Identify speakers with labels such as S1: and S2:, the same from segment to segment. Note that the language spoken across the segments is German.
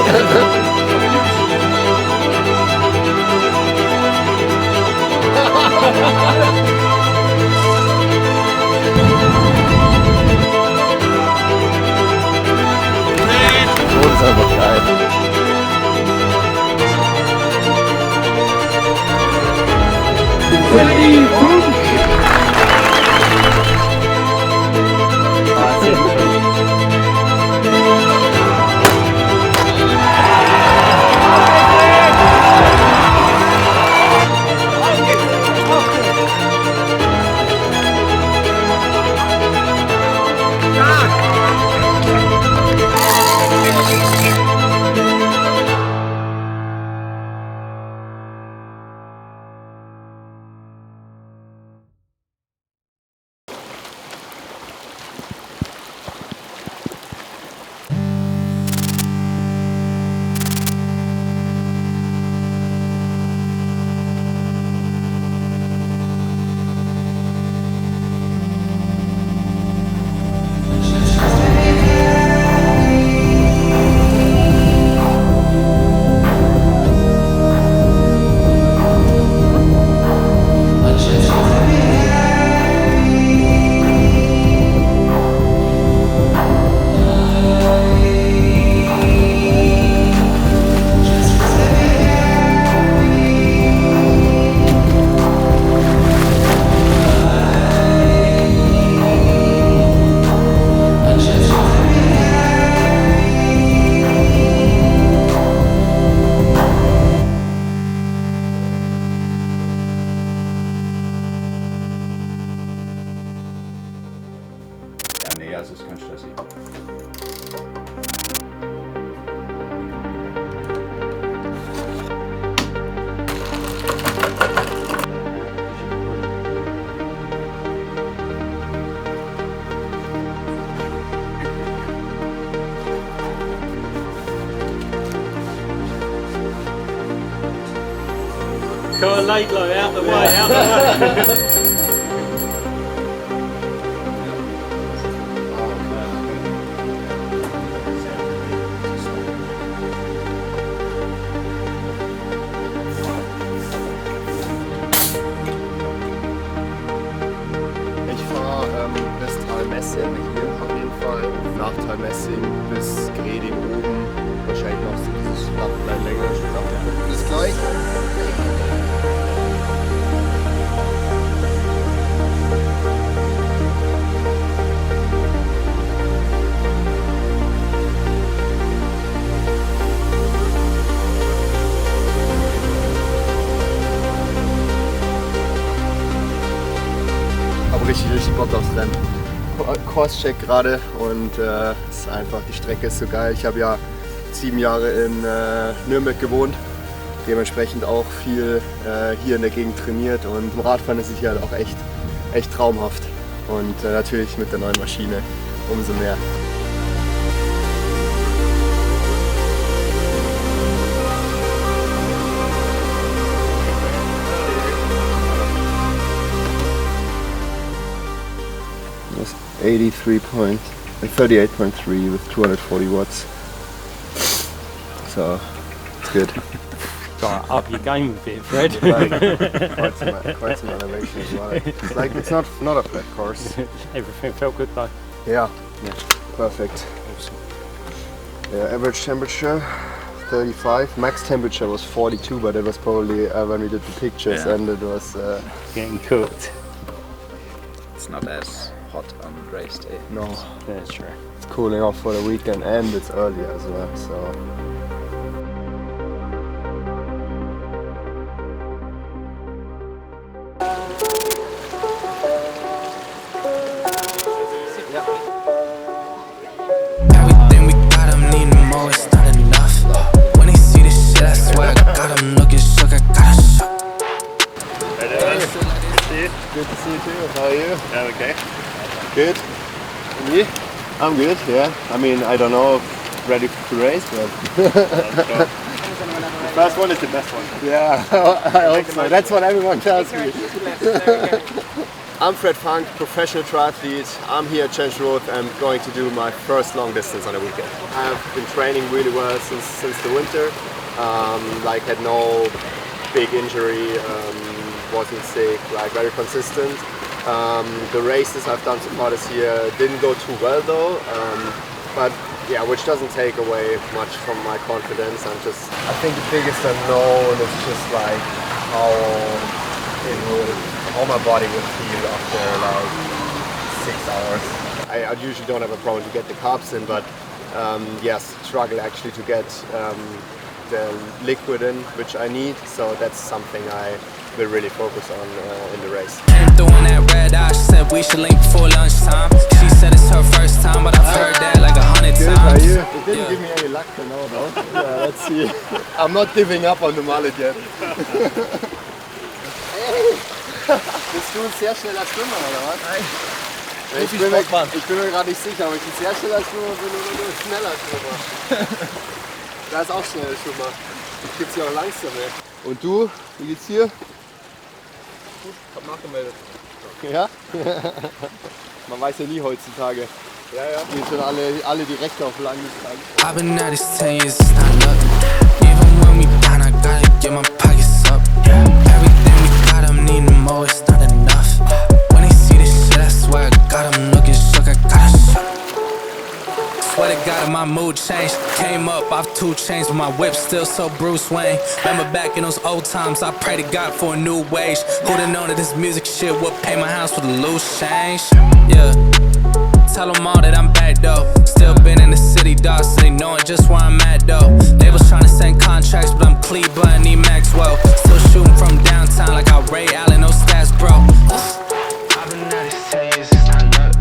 S1: Das ist einfach geil.
S2: Nee, also ist kein Stress.
S3: Go late low, out the way, out the way.
S1: Ich fahre bis Talmessing hier auf jeden Fall. Nach Talmessing bis Greding oben. Wahrscheinlich noch so dieses Flachlein länger. Bis gleich. Richtig Bock aufs Rennen. Crosscheck gerade und ist einfach, die Strecke ist so geil. Ich habe ja 7 Jahre in Nürnberg gewohnt, dementsprechend auch viel hier in der Gegend trainiert und im Radfahren ist es hier halt auch echt traumhaft und natürlich mit der neuen Maschine umso mehr. That's 38.3 with 240 watts. So it's good.
S3: Got to up your game a bit, Fred.
S1: quite some elevation as well. It's not a flat course.
S3: Everything felt good though.
S1: Yeah, perfect.
S3: Awesome.
S1: Yeah, average temperature 35. Max temperature was 42, but it was probably when we did the pictures and it was
S3: Getting cooked.
S2: It's not as hot on race day.
S1: no.
S3: That's true.
S1: It's cooling off for the weekend and it's early as well. So.
S4: Everything we got, I'm needing more, it's not enough. When they see this shit, I swear I got them looking shook, I gotta show.
S1: Good to see you too. How are you?
S2: Yeah, okay.
S1: Good. And you? I'm good, yeah. I mean, I don't know if ready to race, but
S2: The first one is the best one.
S1: yeah, I hope so. That's what everyone tells me. I'm Fred Funk, professional triathlete. I'm here at Challenge Roth. I'm going to do my first long distance on a weekend. I've been training really well since the winter. Like had no big injury, wasn't sick, like very consistent. The races I've done so far this year didn't go too well though, but yeah, which doesn't take away much from my confidence. I think the biggest unknown is just like how my body would feel after like 6 hours. I usually don't have a problem to get the carbs in, but yes, struggle actually to get the liquid in, which I need. So that's something I will really focus on in the race.
S4: Doing that red eye, she said we should link before lunchtime. She said it's her first time, but I've heard that like 100 times.
S1: It didn't give me any luck to know though. Yeah, let's see. I'm not giving up on the mullet yet. Bist du ein sehr schneller Schwimmer oder was? Nein. Ich bin mir gerade nicht sicher, aber ich bin ein sehr schneller Schwimmer bin oder nur ein schneller Schwimmer. Da ist auch schneller Schwimmer. Gibt's hier auch langsame. Und du, wie geht's hier? Gut, hab nachgemeldet. Ja? Man weiß ja nie heutzutage. Ja, ja. Die sind alle direkt auf Langdistanz.
S4: I've been at this 10 years, it's not nothing. Even when we down, I gotta get my pockets up. Everything we got, I'm needing more, it's not enough. When they see this shit, I swear I got them looking shook, I gotta shook. Swear to God, my mood changed. Came up off 2 chains, but my whip still so Bruce Wayne. Remember back in those old times, I pray to God for a new wage. Who'da known that this music shit would pay my house with a loose change? Yeah. Tell them all that I'm back though. Still been in the city, dog, so they knowin' just where I'm at though. They was tryna send contracts, but I'm Cleveland, need Maxwell. Still shooting from downtown like I Ray Allen, no stats, bro. I've been at this 10 years, it's not luck.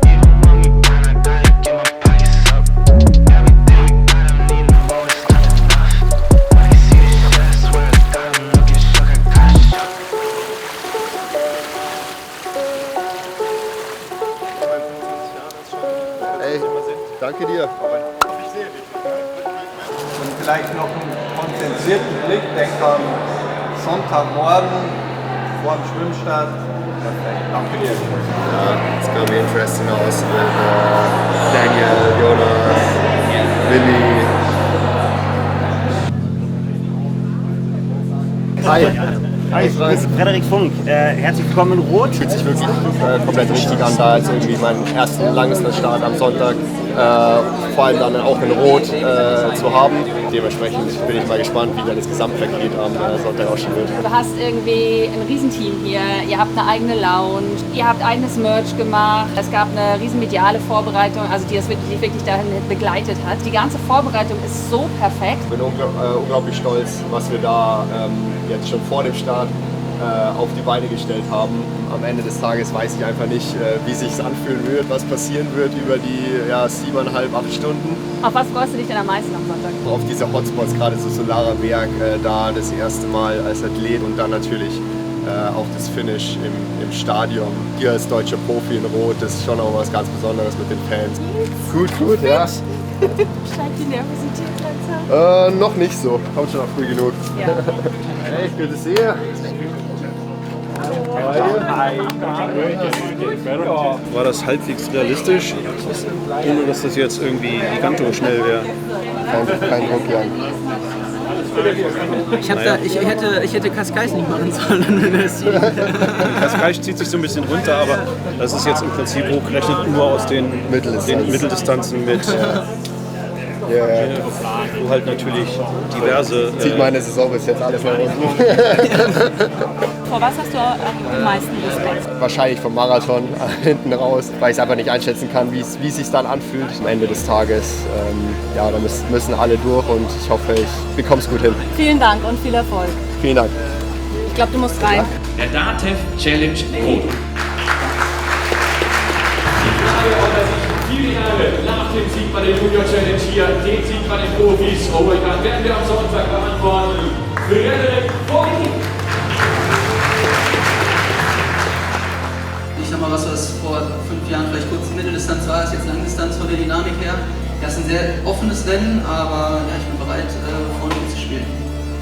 S4: Even when we down, I gotta get my pockets up. Everything we got, I'm needing more, it's not enough. When they see this shit, I swear to God, I'm looking shook, I gotta shook.
S1: Ey, danke dir.
S5: Und vielleicht noch einen konzentrierten Blick, denk am Sonntagmorgen vor dem Schwimmstart. Perfekt, danke dir.
S1: It's gonna be interesting also with Daniel, Jonas, Willi. Hi.
S6: Hi, ich bin Frederik Funk. Herzlich willkommen in Rot.
S1: Fühlt sich wirklich komplett richtig an, da jetzt irgendwie meinen ersten Langdistanzstart am Sonntag, vor allem dann auch in Rot zu haben. Dementsprechend bin ich mal gespannt, wie dann das Gesamtpaket am Sonntag aussehen wird.
S7: Du hast irgendwie ein Riesenteam hier, ihr habt eine eigene Lounge, ihr habt eigenes Merch gemacht, es gab eine riesen mediale Vorbereitung, also die das wirklich dahin begleitet hat. Die ganze Vorbereitung ist so perfekt.
S1: Ich bin unglaublich stolz, was wir da jetzt schon vor dem Start auf die Beine gestellt haben. Am Ende des Tages weiß ich einfach nicht, wie sich es anfühlen wird, was passieren wird über die 7,5, 8 Stunden.
S7: Auf was freust du dich denn am meisten am Sonntag?
S1: Auf diese Hotspots, gerade so Solarer Berg, da das erste Mal als Athlet und dann natürlich auch das Finish im Stadion. Hier als deutscher Profi in Rot, das ist schon auch was ganz Besonderes mit den Fans. Gut, ja.
S7: Steigt die Nervosität langsam?
S1: Noch nicht so, kommt schon noch früh genug.
S7: Ja.
S1: Hey, good to see you.
S8: War das halbwegs realistisch, ohne dass das jetzt irgendwie giganto schnell wäre?
S1: Kein Druck, Jan.
S9: Ich hätte Cascais nicht machen sollen.
S8: Cascais zieht sich so ein bisschen runter, aber das ist jetzt im Prinzip hochgerechnet nur aus den Mitteldistanzen mit wo halt natürlich diverse...
S1: Zieht meine Saison bis jetzt alles nach unten.
S7: Vor was hast du am meisten Respekt?
S1: Wahrscheinlich vom Marathon hinten raus, weil ich es einfach nicht einschätzen kann, wie es sich dann anfühlt. Am Ende des Tages, da müssen alle durch und ich hoffe, ich bekomme es gut hin.
S7: Vielen Dank und viel Erfolg.
S1: Vielen Dank.
S7: Ich glaube, du musst rein.
S3: Der DATEV Challenge Rot. Die Finale nach dem Sieg bei der Junior Challenge hier, den Sieg bei den Profis, Overgang, werden wir am Sonntag beantworten. Frederik Funk.
S9: Ich sag mal, was vor 5 Jahren vielleicht kurz Mitteldistanz war, ist jetzt Langdistanz von der Dynamik her. Das ist ein sehr offenes Rennen, aber ja, ich bin bereit, vorne mitzuspielen.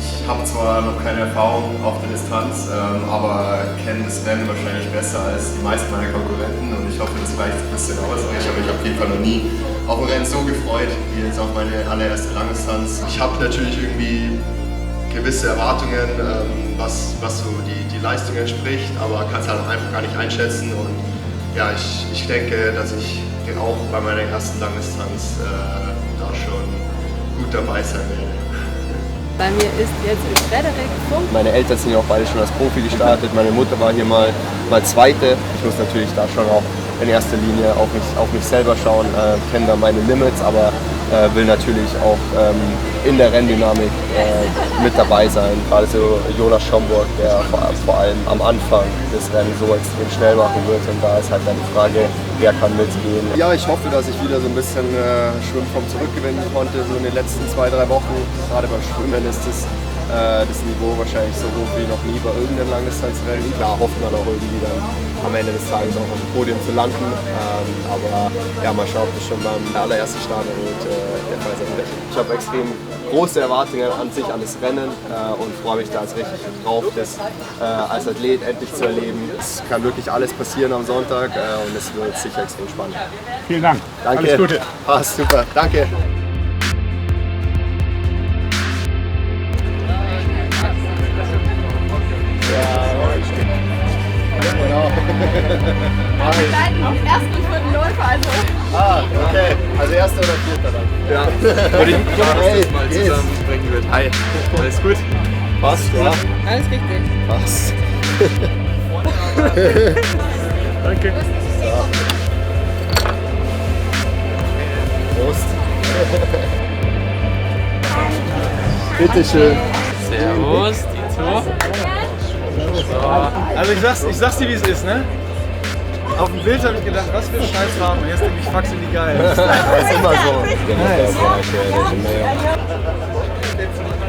S3: Ich
S1: Ich habe zwar noch keine Erfahrung auf der Distanz, aber kenne das Rennen wahrscheinlich besser als die meisten meiner Konkurrenten und ich hoffe, das reicht ein bisschen aus. Ich habe mich auf jeden Fall noch nie auf ein Rennen so gefreut wie jetzt auf meine allererste Langdistanz. Ich habe natürlich irgendwie gewisse Erwartungen, was so die Leistung entspricht, aber kann es halt einfach gar nicht einschätzen. Und ja, ich denke, dass ich auch bei meiner ersten Langdistanz da schon gut dabei sein werde.
S7: Bei mir ist jetzt Frederik Funk.
S1: Meine Eltern sind ja auch beide schon als Profi gestartet. Meine Mutter war hier mal Zweite. Ich muss natürlich da schon auch in erster Linie auf mich selber schauen, kenne da meine Limits, aber will natürlich auch in der Renndynamik mit dabei sein. Gerade so Jonas Schomburg, der vor allem am Anfang des Rennens so extrem schnell machen wird. Und da ist halt dann die Frage, wer kann mitgehen. Ja, ich hoffe, dass ich wieder so ein bisschen Schwimmform zurückgewinnen konnte, so in den letzten 2-3 Wochen. Gerade beim Schwimmen ist das Niveau wahrscheinlich so hoch wie noch nie bei irgendeinem Langdistanzrennen. Klar hofft man auch irgendwie dann am Ende des Tages auch auf dem Podium zu landen. Aber ja, mal schauen, ob das schon beim allerersten Start der Fall sein wird. Ich habe extrem große Erwartungen an sich an das Rennen und freue mich da jetzt richtig drauf, das als Athlet endlich zu erleben. Es kann wirklich alles passieren am Sonntag und es wird sicher extrem spannend.
S8: Vielen Dank.
S1: Danke.
S8: Alles Gute.
S1: Super, danke.
S7: Wir bleiben ersten und vierten Läufer, also.
S1: Okay. Also erster oder vierter dann? Ja.
S2: Würde ich
S1: hey,
S2: mal zusammensprechen wird. Hi. Alles gut?
S1: Passt, ja.
S7: Alles richtig.
S1: Passt.
S8: Danke.
S1: Prost. Bitteschön.
S10: Servus, die zwei.
S8: Also ich sag's dir, wie es ist, ne? Auf dem Bild habe ich gedacht, was für Scheißfarben. Jetzt denke ich, fuck, sind die geil.
S1: Das ist immer so.
S8: Nice.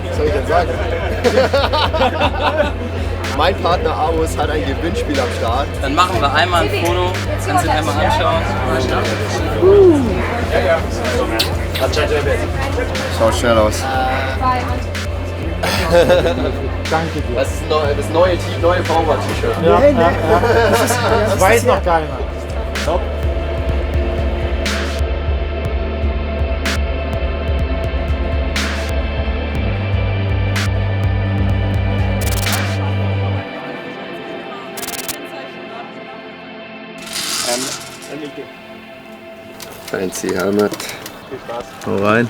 S1: Was soll ich denn sagen? Mein Partner Abus hat ein Gewinnspiel am Start.
S10: Dann machen wir einmal ein Foto, kannst du dir einmal anschauen.
S1: Schaut schnell aus.
S8: Danke dir.
S1: Das ist das neue Power-T-Shirt.
S8: Ja. Das weiß noch keiner.
S1: Top. Fancy Helmet.
S8: Viel Spaß.
S2: Hau rein.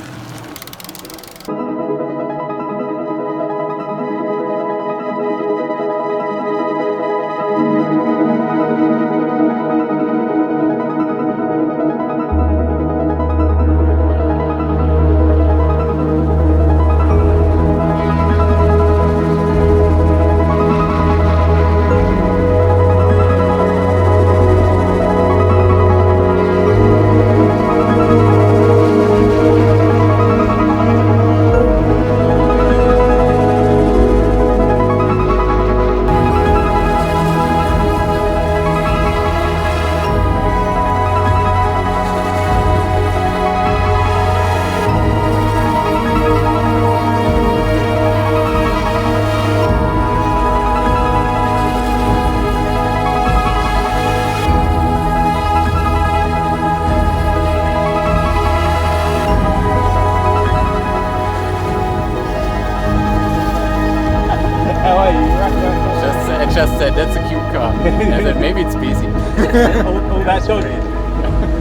S10: Just said that's a cute car. I said maybe it's busy.
S6: all that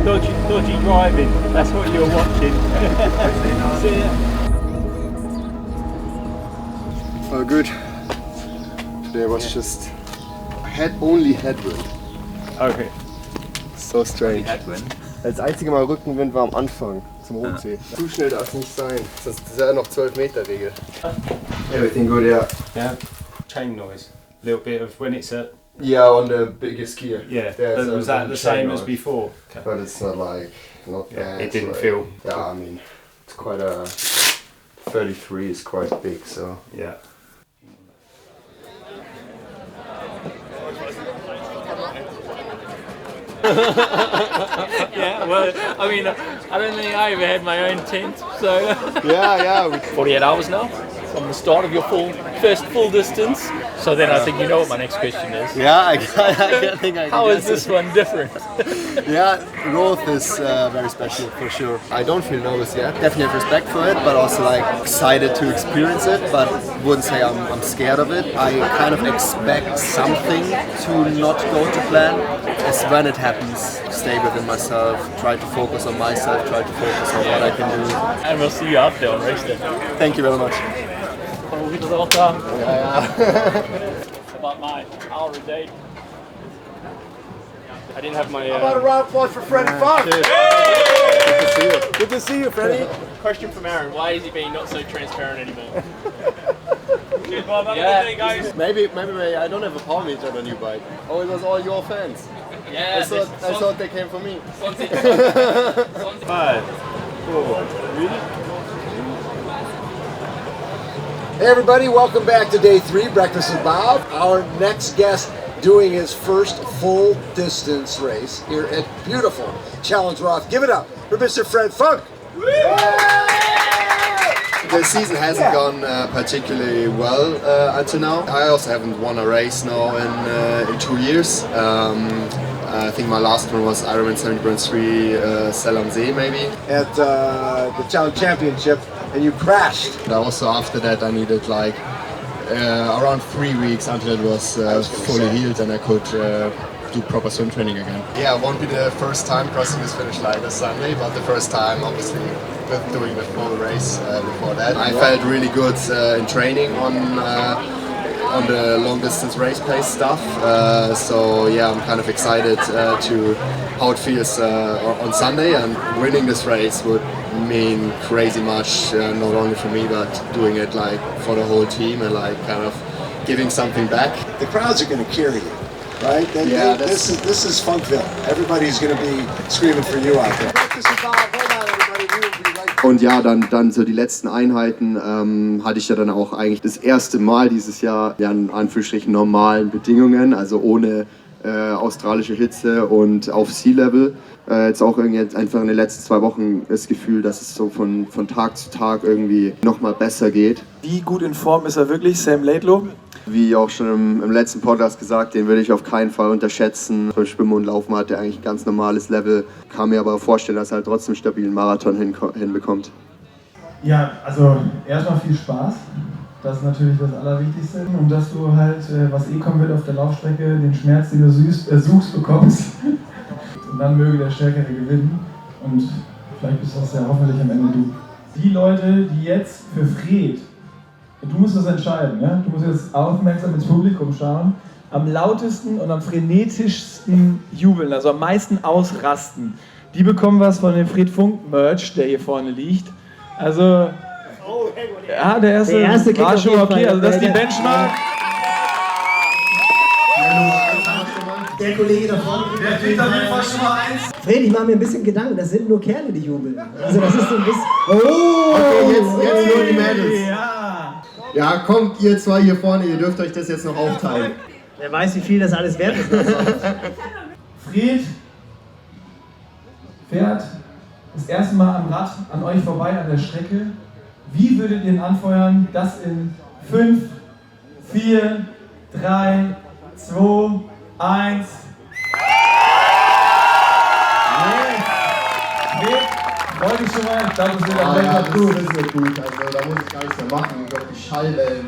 S6: dodgy driving. That's what you're watching. See ya.
S1: Oh, good. Today was just only headwind.
S8: Okay.
S1: So strange.
S2: Headwind.
S1: Das einzige Mal Rückenwind war am Anfang zum Rotsee. Zu schnell darf es nicht sein. Das ist ja noch 12-Meter-Regel. Everything good, yeah.
S6: Yeah. Chain noise. A little bit of when it's at.
S1: Yeah, on the biggest skier.
S6: Yeah.
S1: There's
S6: Was
S1: a
S6: that the
S1: chain
S6: same as
S1: noise.
S6: before?
S1: But it's not like not
S6: Yeah,
S1: bad.
S6: it didn't
S1: like,
S6: feel.
S1: Yeah, I mean, it's quite a 33 is quite big, so.
S6: Yeah.
S10: Yeah, well, I mean, I don't think I ever had my own tent, so.
S1: Yeah.
S10: 48 hours now from the start of your first full distance. So then I think you know what my next question is.
S1: Yeah, I think I can
S10: How is
S1: guess
S10: this
S1: it.
S10: one different?
S1: Yeah, growth is very special for sure. I don't feel nervous yet. Definitely have respect for it, but also like excited to experience it. But wouldn't say I'm scared of it. I kind of expect something to not go to plan. As when it happens, stay within myself, try to focus on myself, try to focus on what I can do.
S10: And we'll see you out there on race day.
S1: Thank you very much.
S10: About my hour a day. I didn't have my.
S1: How about a round of applause for Freddie Funk? Good to see you, Freddie.
S10: Question from Aaron: why is he being not so transparent anymore?
S1: Maybe I don't have a power meter on a new bike. Oh, it was all your fans.
S10: Yeah,
S1: I thought they came for me.
S8: 5, 4, 3.
S11: Hey everybody, welcome back to day 3, Breakfast with Bob. Our next guest doing his first full distance race here at beautiful Challenge Roth. Give it up for Mr. Fred Funk.
S1: The season hasn't gone particularly well until now. I also haven't won a race now in 2 years. I think my last one was Ironman 70.3 Zell am See maybe.
S11: At the Challenge Championship, and you crashed.
S1: But also after that I needed like around 3 weeks until it was fully healed and I could do proper swim training again. Yeah, it won't be the first time crossing this finish line this Sunday, but the first time obviously with doing the full race before that. I felt really good in training on the long distance race pace stuff. So yeah, I'm kind of excited to how it feels on Sunday, and winning this race would mean crazy much, not only for me but doing it like for the whole team and like kind of giving something back.
S11: The crowds are going to carry you, right? This is Funkville. Everybody's going to be screaming for you out there.
S1: Und ja, dann so die letzten Einheiten hatte ich ja dann auch eigentlich das erste Mal dieses Jahr ja, in Anführungsstrichen normalen Bedingungen, also ohne australische Hitze und auf Sea-Level. Jetzt auch irgendwie einfach in den letzten 2 Wochen das Gefühl, dass es so von Tag zu Tag irgendwie nochmal besser geht.
S12: Wie gut in Form ist er wirklich, Sam Laidlow?
S1: Wie auch schon im letzten Podcast gesagt, den würde ich auf keinen Fall unterschätzen. Beim Schwimmen und Laufen hat er eigentlich ein ganz normales Level. Kann mir aber vorstellen, dass er halt trotzdem stabilen Marathon hinbekommt.
S12: Ja, also erstmal viel Spaß. Das ist natürlich das Allerwichtigste. Und dass du halt, was kommen wird auf der Laufstrecke, den Schmerz, den du suchst, bekommst. Und dann möge der Stärkere gewinnen. Und vielleicht bist das ja hoffentlich am Ende du. Die Leute, die jetzt für Fred, du musst das entscheiden, ja? Du musst jetzt aufmerksam ins Publikum schauen, am lautesten und am frenetischsten jubeln, also am meisten ausrasten. Die bekommen was von dem Fred Funk Merch, der hier vorne liegt. Also, ja, der erste war schon okay, also das ist die Benchmark.
S13: Der Kollege da vorne,
S12: der kriegt auf jeden Fall schon mal 1.
S13: Fred, ich mache mir ein bisschen Gedanken, das sind nur Kerle, die jubeln. Also das ist so ein bisschen...
S1: Oh! Okay, jetzt nur die Mädels.
S12: Ja.
S1: Ja, kommt ihr zwei hier vorne, ihr dürft euch das jetzt noch aufteilen.
S13: Wer weiß, wie viel das alles wert ist.
S12: Fred fährt das erste Mal am Rad an euch vorbei an der Strecke. Wie würdet ihr ihn anfeuern? Das in 5, 4, 3, 2, 1. Freut mich schon mal, ich glaube, es wird am Ende gut.
S1: Das wird gut, also da muss ich gar nichts mehr machen, ich glaube die Schallwellen.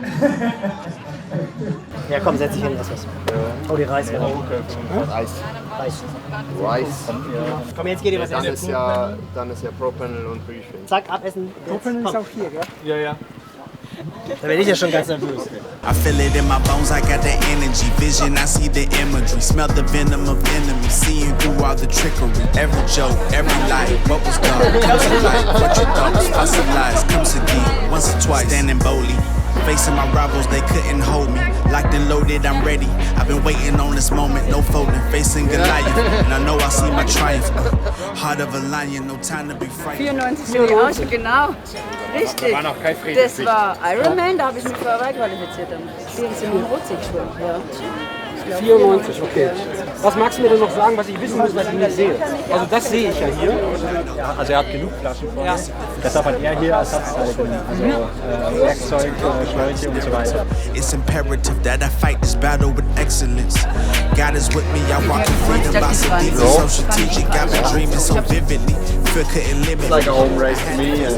S13: Ja komm, setz dich hin, was was. Oh, die Reis. Ja.
S1: Reis.
S13: Komm, jetzt geht ihr was
S1: dann
S13: essen.
S1: Dann ist ja Pro-Panel und Briefing.
S13: Zack, abessen. Pro-Panel ist auch hier, gell?
S10: Ja, ja.
S13: Da bin ich ja schon ganz nervös.
S14: I feel it in my bones, I got the energy, vision, I see the imagery, smell the venom of enemies, seeing through all the trickery, every joke, every lie, what was done, comes to light, what you thought was fossilized, comes again, once or twice, standing boldly, facing my rivals, they couldn't hold me, locked and loaded, I'm ready, I've been waiting on this moment, no folding, facing Goliath, and I know I see my triumph, heart of a lion, no time to be frightened.
S15: 94 Minuten, genau. Richtig.
S10: Da war noch kein Frieden.
S15: Das war Ironman, da habe ich mich vorher qualifiziert. 14 Minuten 40 schon. Ja.
S16: 94, okay. Was magst du mir denn noch sagen, was ich wissen muss, was ich nicht sehe? Also das sehe ich ja hier.
S17: Ja, also er hat genug Flaschen vorne. Ja. Deshalb hat er hier Ersatzteile, also Werkzeug, Schläuche und so weiter.
S14: It's imperative that I fight this battle with excellence. God is with me, I walk in freedom by so so strategic. I've been dreaming so vividly. Fear couldn't limit.
S1: It's like a home race to me, and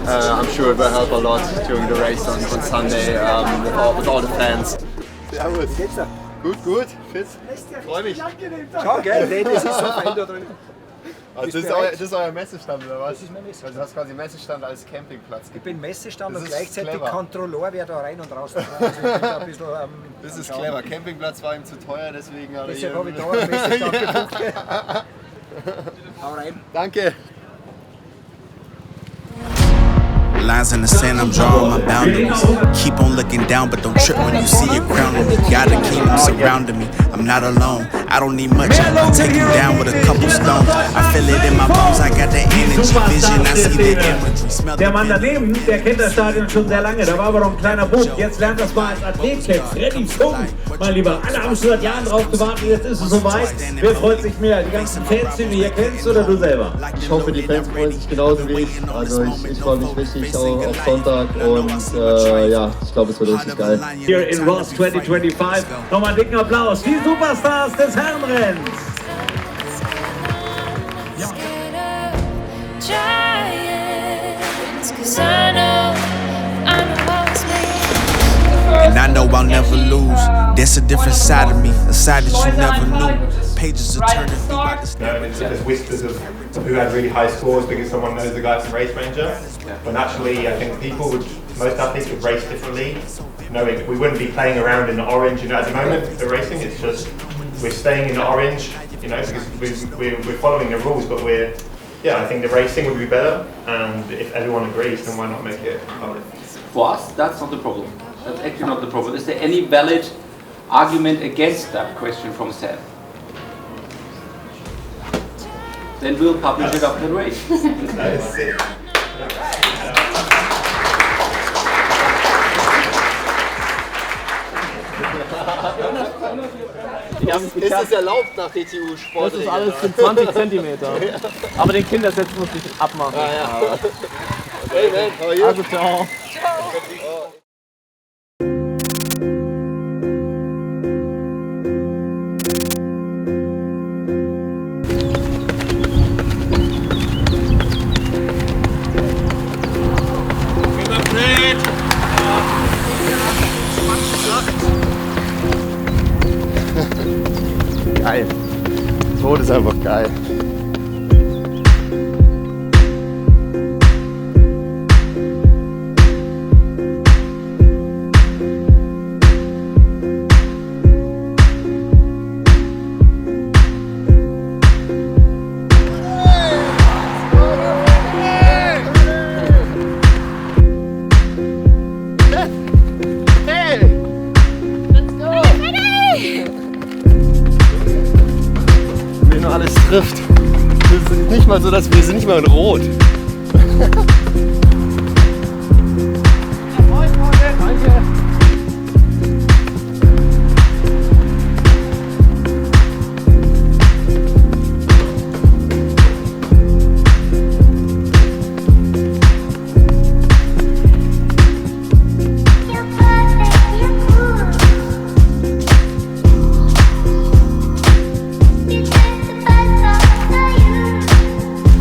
S1: I'm sure it will help a lot during the race on Sunday with all the fans. Servus. Gut, fit. Freue mich.
S16: Schau, gell, das ist so fein da drin.
S1: Also das ist euer Messestand oder was? Das ist mein Messestand. Also du hast quasi Messestand als Campingplatz.
S18: Ich bin Messestand
S1: das
S18: und gleichzeitig
S1: clever.
S18: Kontrolleur, wer da rein und raus kann. Also ich bin da ein bisschen,
S1: das ist clever. Campingplatz war ihm zu teuer, deswegen hat er
S18: deshalb
S1: hier...
S18: habe ich da einen Messestand gebucht. Hau rein.
S1: Danke.
S14: Lines in the sand, I'm drawing my boundaries. Keep on looking down, but don't trip when you see it crowning me. Got a kingdom surrounding me. I'm not alone. I don't need much. I'll take you down with a couple stones. I feel it in my bones. I got that energy, vision. I see the imagery. Smell
S19: der Mann daneben, der kennt das Stadion schon sehr lange. Da war aber noch ein kleiner Bub. Jetzt lernt das mal als Athlet kennen. Freddy Funk, mein Lieber. Alle haben schon seit Jahren drauf gewartet. Jetzt ist es soweit. Wer freut sich mehr? Die ganzen Fans, die du hier kennst, oder du selber?
S1: Ich hoffe, die Fans freuen sich genauso wie ich. Also ich freue mich richtig auf Sonntag und ja, ich glaube, es wird richtig geil.
S19: Hier in Ross 2025. Nochmal einen dicken Applaus. Die Superstars des Herrenrenns.
S14: And I know I'll never lose. There's a different side of me, a side that you never knew. Pages are turning throughout the
S20: There's whispers of who had really high scores because someone knows the guy from Race Ranger. But naturally, I think most athletes would race differently. Knowing we wouldn't be playing around in the orange, at the moment, the racing, it's just, we're staying in the orange, because we're following the rules, but I think the racing would be better, and if everyone agrees, then why not make it public?
S10: For us, that's not the problem. That's actually not the problem. Is there any valid argument against that question from Sam? Then we'll publish it after the race.
S1: Ist das erlaubt nach DTU-Sport?
S10: Das ist alles für 20 cm. Aber den Kindersitz muss ich abmachen.
S1: Ja. Hey man, how are you?
S10: Also ciao.
S1: Geil. Tod ist einfach geil. Alles trifft. Es ist nicht mal so, dass wir sind nicht mal in Rot.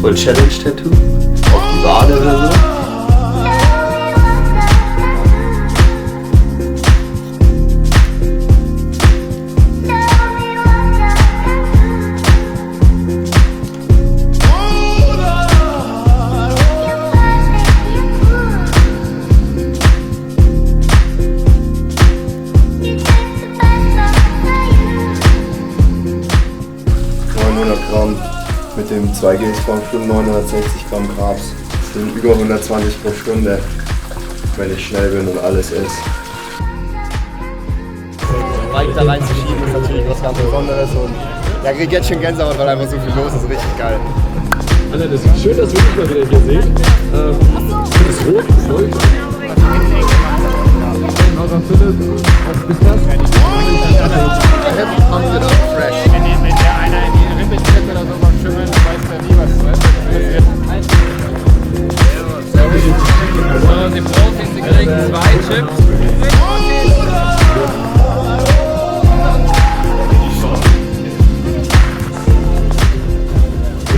S1: Voll Challenge-Tattoo auf die Wade oder so. Gramm mit dem 2Gs pro Stunde, 960 Gramm Carbs. Das sind über 120 pro Stunde, wenn ich schnell bin und alles ist. Bike da reinzuschieben ist natürlich was ganz Besonderes und ja, ich krieg jetzt schon Gänsehaut, weil einfach so viel los ist, richtig geil.
S3: Alter, das ist schön, dass wir dich mal wieder hier sehen. Das ist rot, Gold. Was ist das?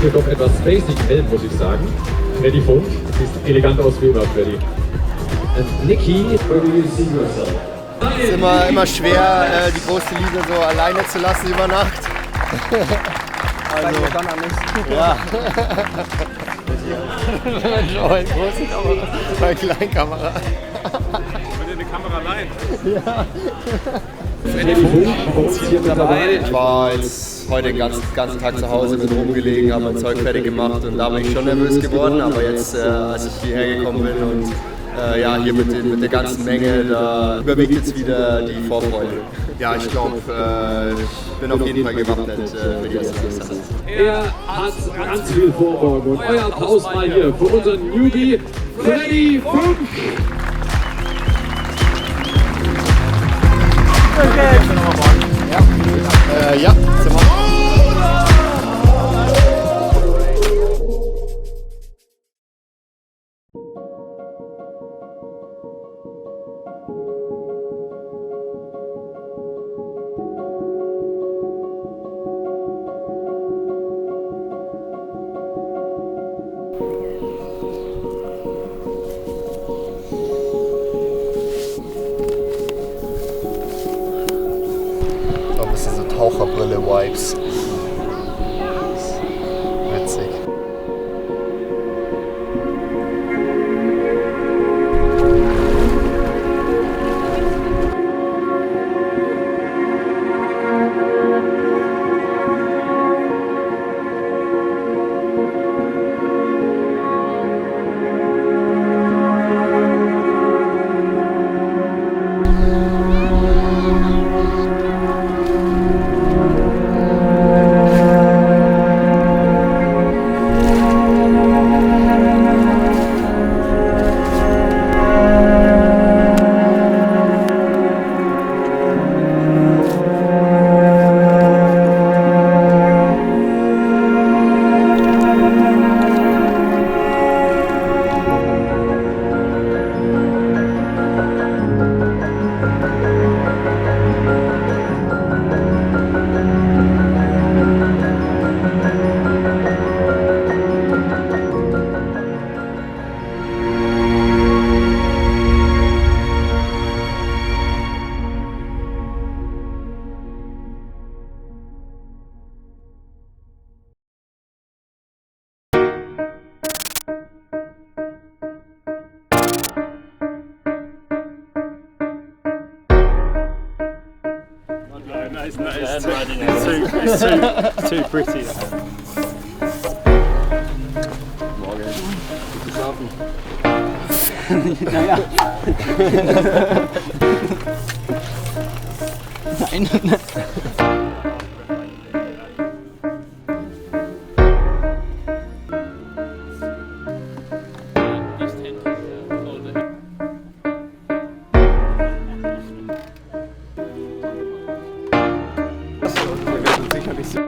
S3: Bitte doch etwas spacig hell, muss ich sagen. Freddy Funk, sieht elegant aus wie immer, Freddy. And Nikki, where do you see yourself?
S1: Es ist immer schwer, die große Liebe so alleine zu lassen über Nacht. Also, ja. Joel, große Kamera, bei Kleinkamera.
S8: Wollt ihr eine Kamera leihen?
S1: Ja.
S3: Freddy Funk ist hier mit dabei.
S1: Ich war jetzt heute den ganzen Tag zu Hause, bin rumgelegen, habe mein Zeug fertig gemacht und da bin ich schon nervös geworden. Aber jetzt, als ich hierher gekommen bin und ja, hier mit der ganzen Menge, da überwiegt jetzt wieder die Vorfreude. Ja, ich glaube, ich bin auf jeden Fall gewappnet für die erste Distanz.
S3: Er hat ganz viel Vorsorge und euer Applaus mal hier für unseren Newbie Freddy Funk.
S1: Ja, zum Machen. Ein bisschen so Taucherbrille-Vibes. Witzig.
S8: Nice. It's too pretty.
S1: Morgen. Gut geschlafen.
S9: Naja. Nein.
S1: Wir werden sicherlich so.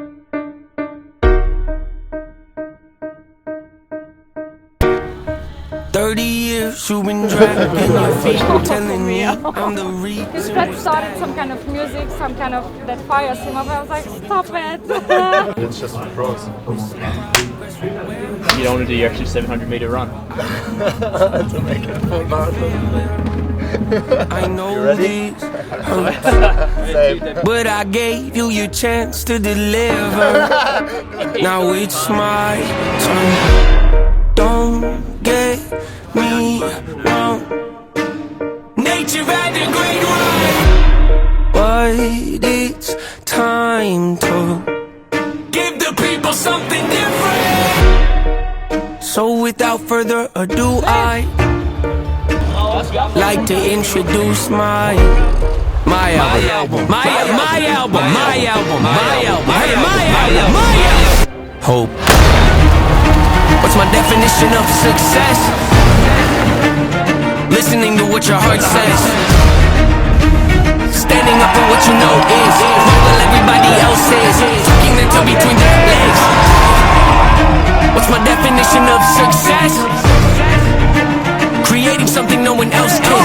S4: You've been dragging your feet, telling me I'm the reason.
S7: His friend started some kind of music, some kind of that fires him up. I was like, stop it.
S20: It's just for pros.
S17: You don't want to do your extra 700-meter run.
S1: To make it full marathon.
S4: I know this, but I gave you your chance to deliver. Now it's my turn. Don't get me wrong. Nature had a great run, but it's time to give the people something different. So without further ado, I like to introduce my album. Hope. What's my definition of success? Listening to what your heart says. Standing up for what you know is while everybody else is tucking their toe between their legs. What's my definition of success? Creating something no one else can.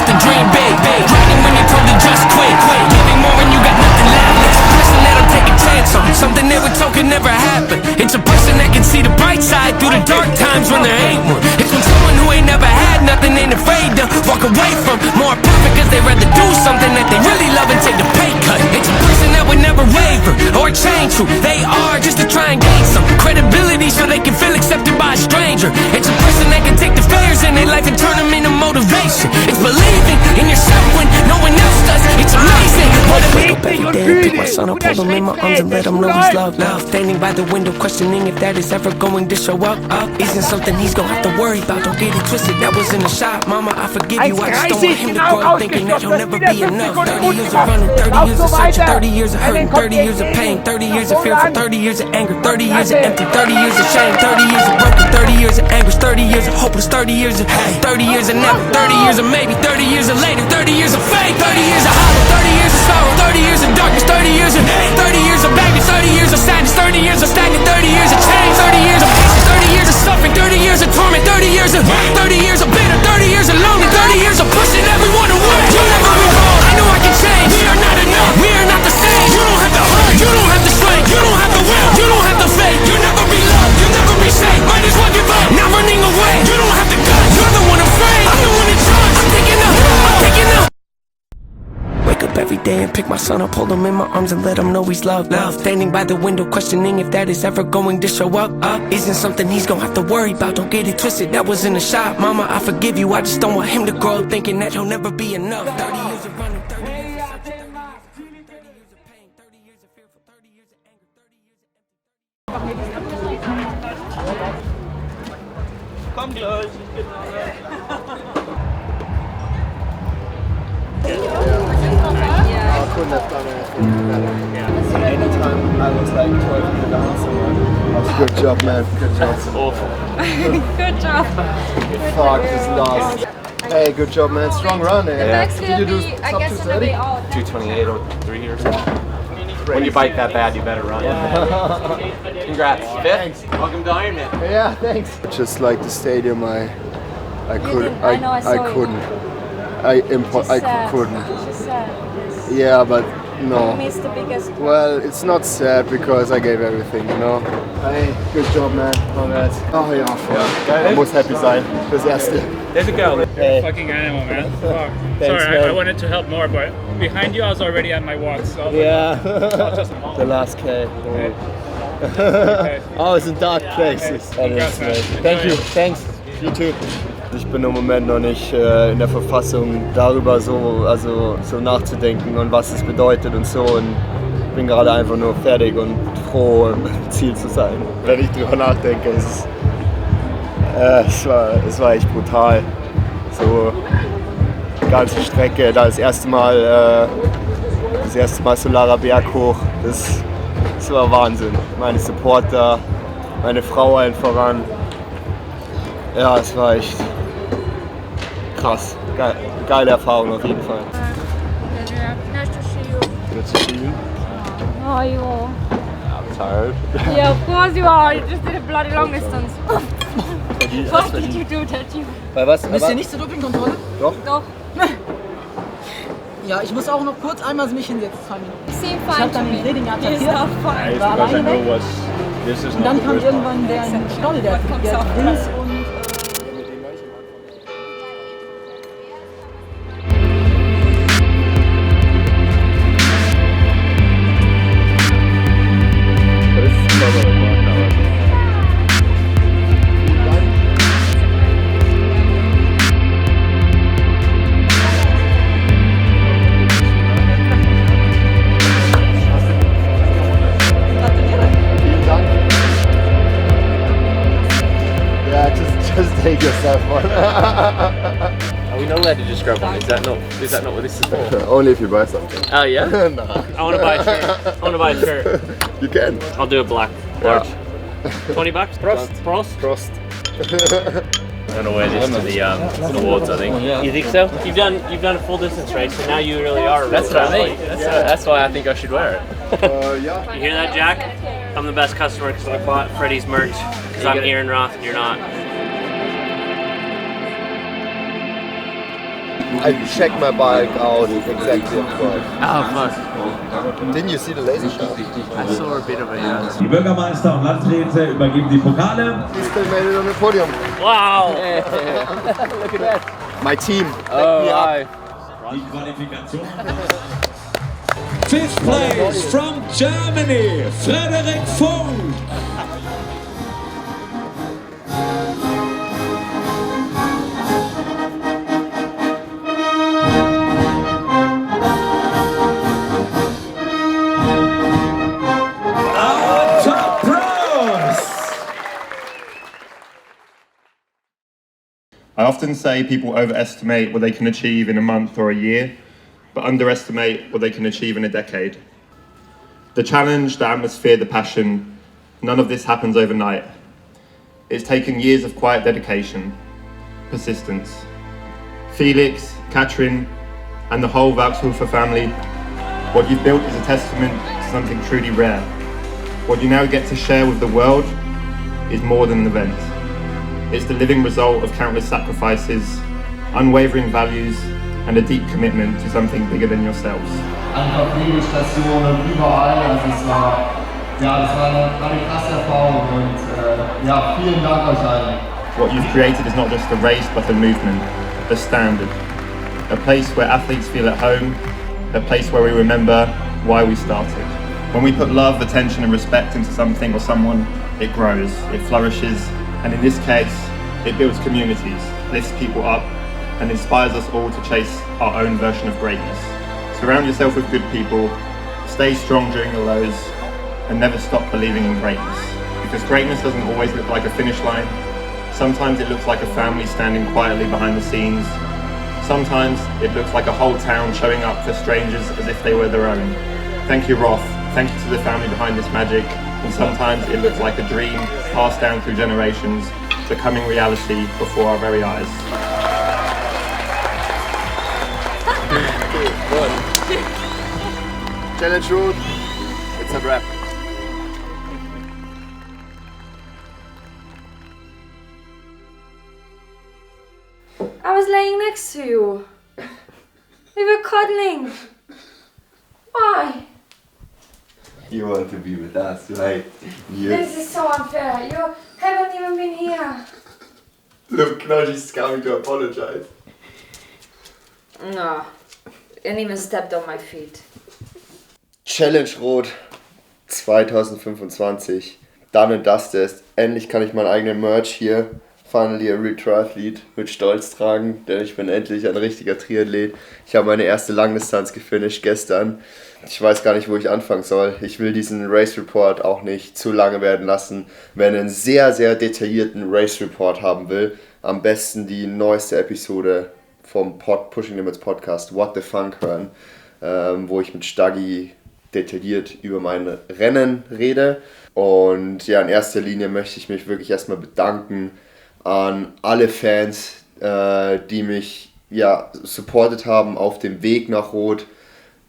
S4: nothing, dream big. Writing when you're told to just quit. Giving more when you got nothing left. It's a person that'll take a chance on something they were told could never happen. It's a person that can see the bright side through the dark times when there ain't one. It's when someone who ain't never had nothing ain't afraid to walk away from more perfect cause they rather do something that they really love and take the pay cut. It's a person that would never waver or change who they are just to try and gain some credibility so they can feel accepted by a stranger. It's a person that can take the failures in their life and turn them into motivation. It's believing in yourself when no one else does. It's amazing. What if wake up every day and pick my son up, hold him in my arms and let him know he's loved. Standing by the window questioning if that is ever going to show up. Isn't something he's gonna have to worry about. Don't get it twisted, that was in the shop. Mama, I forgive you, I just don't want him to grow up thinking that he'll never be enough. 30 years of running, 30 years of searching, 30 years of hurting, 30 years of pain, 30 years of fear, 30 years of anger, 30 years of empty, 30 years of shame, 30 years of broken, 30 years of anguish, 30 years of hopeless, 30 years of hate, 30 years of never, 30 years of maybe, 30 years of later, 30 years of fate, 30 years of hollow, 30 years of sorrow, 30 years of darkness, 30 years of hate, 30 years of baggage, 30 years of sadness, 30 years of stagnant, 30 years of change, 30 years of patience, 30 years of suffering, 30 years of torment, 30 years of 30 years of bitter, 30 years of lonely, 30 years of pushing everyone away. You'll never be wrong, I know I can change. We are not enough, we are not the same. You don't have the heart, you don't have the strength, you don't have the will, you don't have the faith. You'll never be loved, you'll never be safe. Might as well give up, not running away. You don't have the guts, you're the one afraid. I'm the one in charge, I'm picking up, I'm picking up. Wake up every day and pick my son up, hold him in my arms and let him know he's loved. Standing by the window questioning if that is ever going to show up. Isn't something he's gonna have to worry about. Don't get it twisted, that was in the shop. Mama, I forgive you, I just don't want him to grow up thinking that he'll never be enough. 30 years of running, 30 years of searching, 30 years of pain, 30 years of fearful, 30 years of anger, 30 years of empty.
S10: Come close.
S1: I couldn't have done anything better. Anytime I was like 12 years down somewhere. Good job, man. Good job. That's awful.
S15: Good job.
S1: Fuck, this lost. Hey, good job, man. Strong run, eh?
S15: Next
S1: Did you do
S15: I
S1: sub
S15: guess
S1: 230?
S17: 228 or 3 or something. When you bike that bad, you better run. Congrats.
S1: Thanks.
S17: Welcome to Ironman.
S1: Yeah, thanks. Just like the stadium, I couldn't. I couldn't. Yeah, but no.
S15: You missed the biggest.
S1: Well, it's not sad because I gave everything, you know. Hey, good job, man. Congrats. Oh ja, voll. Man muss happy sein. Das erste.
S21: There's a girl.
S1: Hey.
S21: You're a fucking animal, man. Fuck.
S1: Thanks,
S21: Sorry,
S1: man.
S21: I wanted to help more, but behind you I was already at my walks. So I was
S1: Yeah.
S21: like, I'll just
S1: The last K.
S21: Okay.
S1: Oh, it's in dark places.
S21: Congrats, man.
S1: Thank you. Thanks. You too. Ich bin im Moment noch nicht in der Verfassung, darüber so nachzudenken und was es bedeutet und so. Und bin gerade einfach nur fertig und froh, im Ziel zu sein. Wenn ich drüber nachdenke, es war echt brutal. So die ganze Strecke, da das erste Mal Solarer Berg hoch. Das war Wahnsinn. Meine Supporter, meine Frau allen voran. Ja, es war echt krass. Geile Erfahrung auf jeden Fall.
S15: Nice to see you.
S1: Good to see you.
S15: Oh, you are.
S1: I'm tired.
S15: Yeah, of course you are. You just did a bloody long distance. Why did you do that?
S1: Bei was?
S22: Müsst ihr nicht zur Dopingkontrolle?
S1: Doch.
S15: Doch.
S22: Ja, ich muss auch noch kurz einmal mich hinsetzen, 2 Minuten.
S15: Seem
S22: Ich
S15: fine
S22: hab
S15: to
S22: dann
S15: me.
S22: den Training
S15: He's
S22: attackiert,
S15: not fine.
S22: war alleine weg. Und dann kam irgendwann der Stoll, der Dings und...
S1: Just take yourself one.
S23: Are we not allowed to just grab one? Is that not what this is for?
S1: Only if you buy something.
S23: Oh yeah?
S1: No.
S23: I want to buy a shirt. I want to buy a shirt.
S1: You can.
S23: I'll do a black, large. $20? Prost.
S1: Prost.
S23: I'm gonna wear this to the awards, I think. You think so? You've done a full distance race, so now you really are. That's what I mean. That's why I think I should wear it.
S1: Yeah.
S23: You hear that, Jack? I'm the best customer because I bought Freddie's merch. Because I'm Aaron Roth and you're not.
S1: I checked my bike out exactly at 12.
S23: Oh, fuck.
S1: Didn't you see the laser shot?
S23: I saw a bit of it, yeah.
S19: Die Bürgermeister und Landräte übergeben die Pokale.
S1: He still made it on the podium.
S23: Wow!
S1: Look at that. My team.
S23: Oh, right.
S19: Die Qualifikation. Fifth place from Germany, Frederik Funk.
S20: I often say people overestimate what they can achieve in a month or a year, but underestimate what they can achieve in a decade. The challenge, the atmosphere, the passion, none of this happens overnight. It's taken years of quiet dedication, persistence. Felix, Katrin, and the whole Valkshöfer family, what you've built is a testament to something truly rare. What you now get to share with the world is more than an event. It's the living result of countless sacrifices, unwavering values, and a deep commitment to something bigger than yourselves.
S2: Einfach Pflegestationen überall, also das war eine krasse Erfahrung und vielen Dank euch allen.
S20: What you've created is not just a race but a movement, a standard. A place where athletes feel at home, a place where we remember why we started. When we put love, attention and respect into something or someone, it grows, it flourishes, and in this case, it builds communities, lifts people up, and inspires us all to chase our own version of greatness. Surround yourself with good people, stay strong during the lows, and never stop believing in greatness. Because greatness doesn't always look like a finish line. Sometimes it looks like a family standing quietly behind the scenes. Sometimes it looks like a whole town showing up for strangers as if they were their own. Thank you, Roth. Thank you to the family behind this magic. And sometimes it looks like a dream passed down through generations, becoming reality before our very eyes.
S1: Challenge Road, it's a wrap.
S15: I was laying next to you. We were cuddling. Why?
S1: You want to be with us, right?
S15: This is so unfair. You haven't even been here.
S1: Look, now she's coming to apologize.
S15: No, and even stepped on my feet.
S1: Challenge Rot 2025. Done and dusted. Endlich kann ich meinen eigenen Merch hier, Finally a Real Triathlete, mit Stolz tragen, denn ich bin endlich ein richtiger Triathlet. Ich habe meine erste Langdistanz gefinisht gestern. Ich weiß gar nicht, wo ich anfangen soll. Ich will diesen Race Report auch nicht zu lange werden lassen. Wer einen sehr, sehr detaillierten Race Report haben will, am besten die neueste Episode vom Pushing Limits Podcast What the Funk hören, wo ich mit Staggy detailliert über mein Rennen rede. Und ja, in erster Linie möchte ich mich wirklich erstmal bedanken an alle Fans, die mich supportet haben auf dem Weg nach Rot,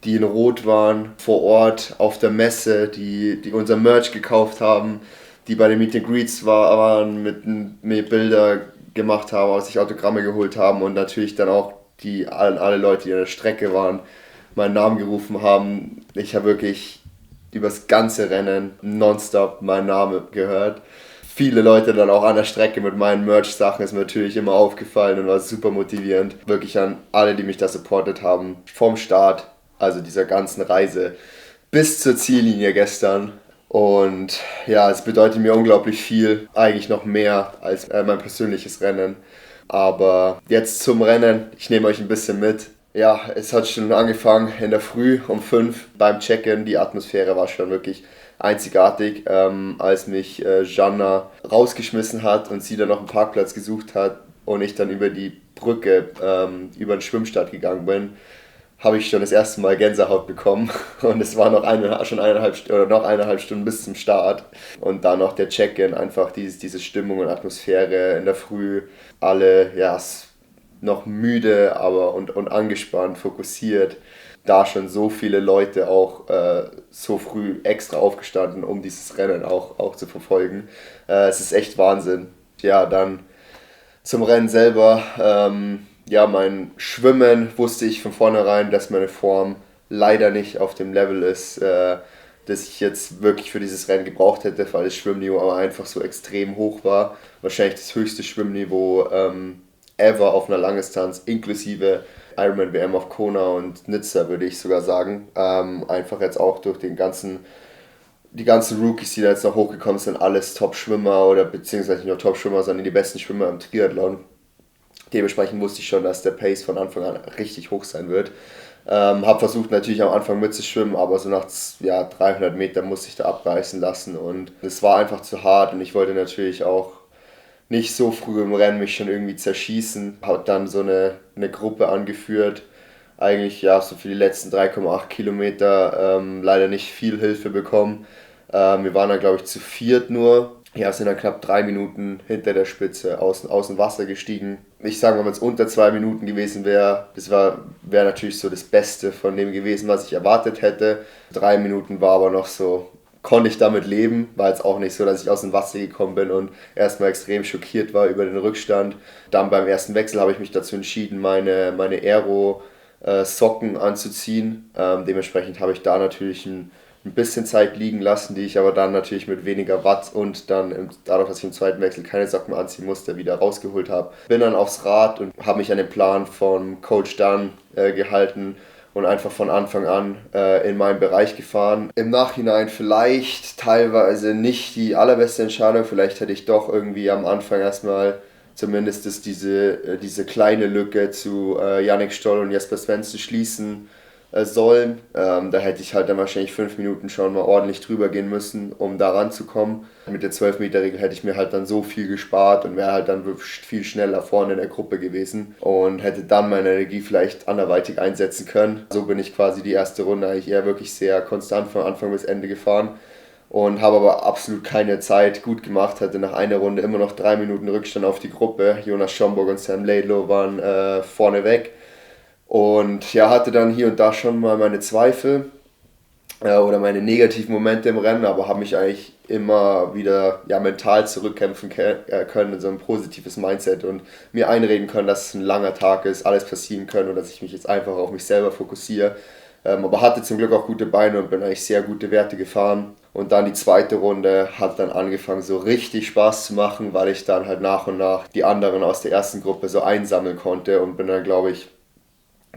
S1: die in Rot waren, vor Ort, auf der Messe, die unser Merch gekauft haben, die bei den Meet and Greets waren, mit mir Bilder gemacht haben, sich Autogramme geholt haben und natürlich dann auch alle Leute, die an der Strecke waren, meinen Namen gerufen haben. Ich habe wirklich übers ganze Rennen nonstop meinen Namen gehört. Viele Leute dann auch an der Strecke mit meinen Merch-Sachen ist mir natürlich immer aufgefallen und war super motivierend. Wirklich an alle, die mich da supportet haben. Vom Start, also dieser ganzen Reise, bis zur Ziellinie gestern. Und ja, es bedeutet mir unglaublich viel, eigentlich noch mehr als mein persönliches Rennen. Aber jetzt zum Rennen, ich nehme euch ein bisschen mit. Ja, es hat schon angefangen in der Früh um 5 beim Check-in. Die Atmosphäre war schon wirklich einzigartig, als mich Jana rausgeschmissen hat und sie dann noch einen Parkplatz gesucht hat und ich dann über die Brücke über den Schwimmstart gegangen bin, habe ich schon das erste Mal Gänsehaut bekommen und es war noch eineinhalb Stunden bis zum Start und dann noch der Check-in, einfach diese Stimmung und Atmosphäre in der Früh, alle noch müde, aber und angespannt, fokussiert. Da schon so viele Leute auch so früh extra aufgestanden, um dieses Rennen auch zu verfolgen. Es ist echt Wahnsinn. Ja, dann zum Rennen selber. ja, mein Schwimmen wusste ich von vornherein, dass meine Form leider nicht auf dem Level ist, das ich jetzt wirklich für dieses Rennen gebraucht hätte, weil das Schwimmniveau aber einfach so extrem hoch war. Wahrscheinlich das höchste Schwimmniveau ever auf einer Langdistanz, inklusive Ironman WM auf Kona und Nizza, würde ich sogar sagen. Einfach jetzt auch durch die ganzen Rookies, die da jetzt noch hochgekommen sind, alles Top-Schwimmer oder beziehungsweise nicht nur Top-Schwimmer, sondern die besten Schwimmer im Triathlon. Dementsprechend wusste ich schon, dass der Pace von Anfang an richtig hoch sein wird. Habe versucht natürlich am Anfang mitzuschwimmen, aber so nach 300 Metern musste ich da abreißen lassen und es war einfach zu hart und ich wollte natürlich auch nicht so früh im Rennen mich schon irgendwie zerschießen. Habe dann so eine Gruppe angeführt, eigentlich ja so für die letzten 3,8 Kilometer leider nicht viel Hilfe bekommen. Wir waren dann glaube ich zu viert nur. Ja, sind dann knapp 3 Minuten hinter der Spitze aus dem Wasser gestiegen. Ich sage mal, wenn es unter 2 Minuten gewesen wäre, wäre natürlich so das Beste von dem gewesen, was ich erwartet hätte. 3 Minuten war aber noch so, konnte ich damit leben. War jetzt auch nicht so, dass ich aus dem Wasser gekommen bin und erstmal extrem schockiert war über den Rückstand. Dann beim ersten Wechsel habe ich mich dazu entschieden, meine Aero-Socken anzuziehen. Dementsprechend habe ich da natürlich ein bisschen Zeit liegen lassen, die ich aber dann natürlich mit weniger Watt und dann dadurch, dass ich im zweiten Wechsel keine Socken mehr anziehen musste, wieder rausgeholt habe. Bin dann aufs Rad und habe mich an den Plan von Coach Dunn gehalten und einfach von Anfang an in meinen Bereich gefahren. Im Nachhinein vielleicht teilweise nicht die allerbeste Entscheidung, vielleicht hätte ich doch irgendwie am Anfang erstmal zumindest diese kleine Lücke zu Yannick Stoll und Jesper Svensson schließen sollen. Da hätte ich halt dann wahrscheinlich 5 Minuten schon mal ordentlich drüber gehen müssen, um da ranzukommen. Mit der 12-Meter-Regel hätte ich mir halt dann so viel gespart und wäre halt dann viel schneller vorne in der Gruppe gewesen und hätte dann meine Energie vielleicht anderweitig einsetzen können. So bin ich quasi die erste Runde eigentlich eher wirklich sehr konstant von Anfang bis Ende gefahren und habe aber absolut keine Zeit gut gemacht, hatte nach einer Runde immer noch 3 Minuten Rückstand auf die Gruppe. Jonas Schomburg und Sam Laidlow waren vorne weg. Und ja, hatte dann hier und da schon mal meine Zweifel oder meine negativen Momente im Rennen, aber habe mich eigentlich immer wieder mental zurückkämpfen können in so ein positives Mindset und mir einreden können, dass es ein langer Tag ist, alles passieren kann und dass ich mich jetzt einfach auf mich selber fokussiere. Aber hatte zum Glück auch gute Beine und bin eigentlich sehr gute Werte gefahren. Und dann die zweite Runde hat dann angefangen so richtig Spaß zu machen, weil ich dann halt nach und nach die anderen aus der ersten Gruppe so einsammeln konnte und bin dann